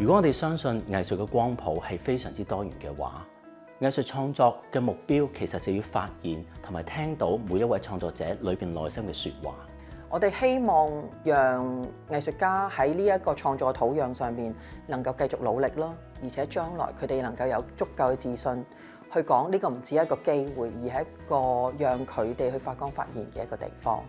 如果我哋相信藝術嘅光譜係非常之多元嘅話，藝術創作嘅目標其實就要發現同埋聽到每一位創作者裏邊內心嘅説話。我哋希望讓藝術家喺呢一個創作嘅土壤上面能夠繼續努力咯，而且將來佢哋能夠有足夠嘅自信去講呢個唔止一個機會，而係一個讓佢哋去發光發現嘅一個地方。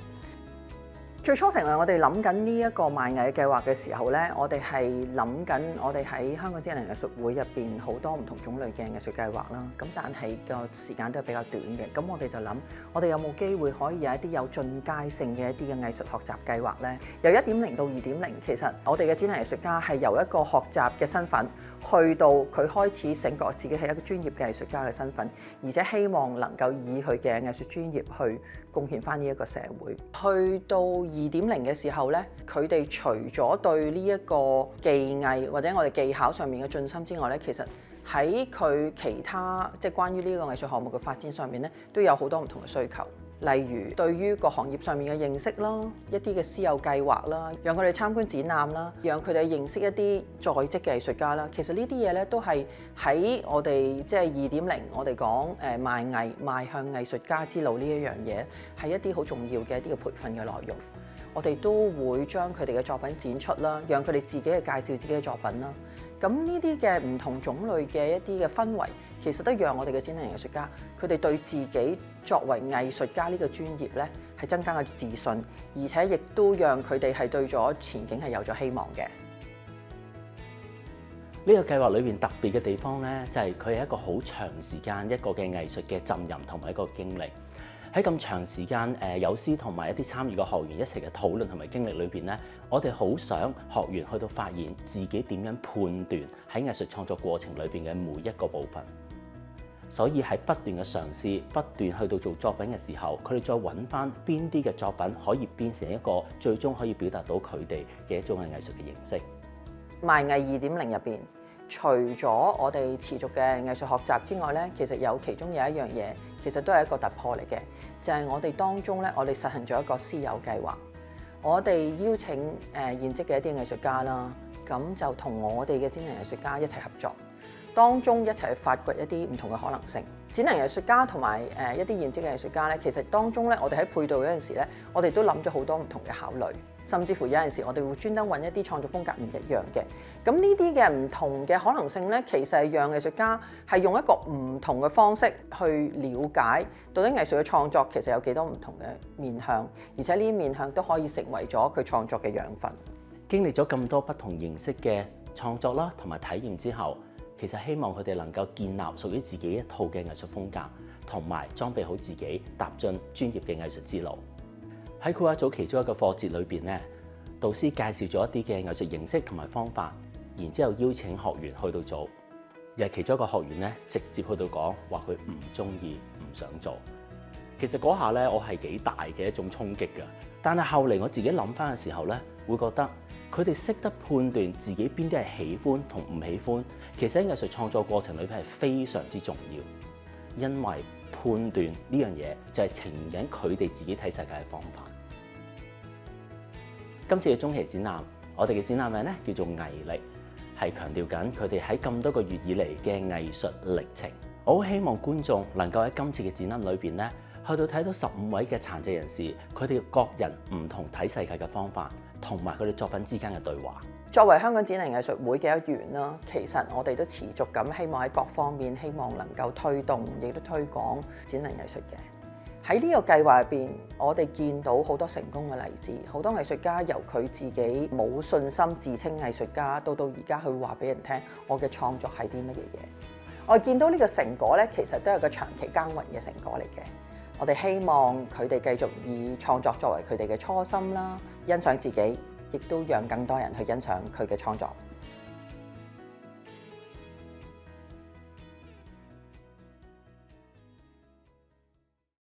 最初成為我哋諗緊呢一個賣藝計劃嘅時候咧，我哋係諗緊我哋喺香港展覽藝術會入邊好多唔同種類嘅藝術計劃啦。咁但係個時間都係比較短嘅，咁我哋就諗，我哋有冇機會可以有一啲有進階性嘅一啲嘅藝術學習計劃咧？由1.0到2.0，其實我哋嘅展覽藝術家係由一個學習嘅身份，去到佢開始醒覺自己係一個專業嘅藝術家嘅身份，而且希望能夠以佢嘅藝術專業去貢獻翻呢一個社會。去到2.0嘅時候咧，佢哋除咗對呢一個技藝或者我哋技巧上面嘅進心之外咧，其實喺佢其他即係關於呢個藝術項目嘅發展上面咧，都有好多唔同嘅需求。例如對於個行業上面嘅認識啦，一啲嘅私有計劃啦，讓佢哋參觀展覽啦，讓佢哋認識一啲在職嘅藝術家啦。其實呢啲嘢咧都係喺我哋即係2.0，我哋講賣藝邁向藝術家之路呢一樣嘢，係一啲好重要嘅一啲嘅培訓嘅內容。我哋都會將佢哋嘅作品展出啦，讓佢哋自己去介紹自己嘅作品啦。咁呢啲嘅唔同種類嘅一啲嘅氛圍，其實都讓我哋嘅展覽藝術家，佢哋對自己作為藝術家呢個專業咧，係增加咗自信，而且亦都讓佢哋係對咗前景係有咗希望嘅。呢個計劃裏邊特別嘅地方咧，就係佢係一個好長時間一個嘅藝術嘅浸淫同埋一個經歷。喺咁長時間有師同埋一啲參與嘅學員一齊嘅討論同埋經歷裏邊咧，我哋好想學員去到發現自己點樣判斷喺藝術創作過程裏邊嘅每一個部分。所以喺不斷嘅嘗試、不斷去到做作品嘅時候，佢哋再揾翻邊啲嘅作品可以變成一個最終可以表達到佢哋嘅一種嘅藝術嘅形式。賣藝2.0入邊，除咗我哋持續嘅藝術學習之外咧，其實有其中有一樣嘢，其實都係一個突破嚟嘅，就係我哋當中咧，我哋實行咗一個私有計劃。我哋邀請現職嘅一啲藝術家啦，咁就同我哋嘅展覽藝術家一齊合作，當中一齊去發掘一啲唔同嘅可能性。展覽藝術家同埋一啲現職嘅藝術家咧，其實當中咧，我哋喺配對嗰陣時咧，我哋都諗咗好多唔同嘅考慮，甚至乎有陣時我哋會專登揾一啲創作風格唔一樣嘅。咁呢啲嘅唔同嘅可能性咧，其實係讓藝術家係用一個唔同嘅方式去了解到底藝術嘅創作其實有幾多唔同嘅面向，而且呢啲面向都可以成為咗佢創作嘅養分。經歷咗咁多不同形式嘅創作啦，同埋體驗之後，其實希望佢哋能夠建立屬於自己一套嘅藝術風格，同埋裝備好自己，踏進專業嘅藝術之路。喺繪畫組其中一個課節裏邊咧，導師介紹咗一啲嘅藝術形式同埋方法，然之後邀請學員去到做。而係其中一個學員咧，直接去到講話佢唔中意、唔想做。其實嗰下咧，我係幾大嘅一種衝擊㗎。但係後嚟我自己諗翻嘅時候咧，會覺得佢哋識得判斷自己邊啲係喜歡同唔喜歡，其實喺藝術創作過程裏邊係非常之重要。因為判斷呢樣嘢就係呈現緊佢哋自己睇世界嘅方法。今次嘅中期展覽，我哋嘅展覽名咧叫做藝力，係強調緊佢哋喺咁多個月以嚟嘅藝術歷程。我好希望觀眾能夠喺今次嘅展覽裏邊咧，去到睇到15位嘅殘疾人士，佢哋各人唔同睇世界嘅方法，同埋佢哋作品之間嘅對話。作為香港展覽藝術會嘅一員啦，其實我哋都持續咁希望喺各方面希望能夠推動，亦都推廣展覽藝術嘅。喺呢個計劃入邊，我哋見到好多成功嘅例子，好多藝術家由佢自己冇信心自稱藝術家，到而家去話俾人聽，我嘅創作係啲乜嘢嘢。我見到呢個成果咧，其實都係個長期耕耘嘅成果嚟嘅。我哋希望佢哋繼續以創作作為佢哋嘅初心啦，欣賞自己，亦都讓更多人去欣賞佢嘅創作。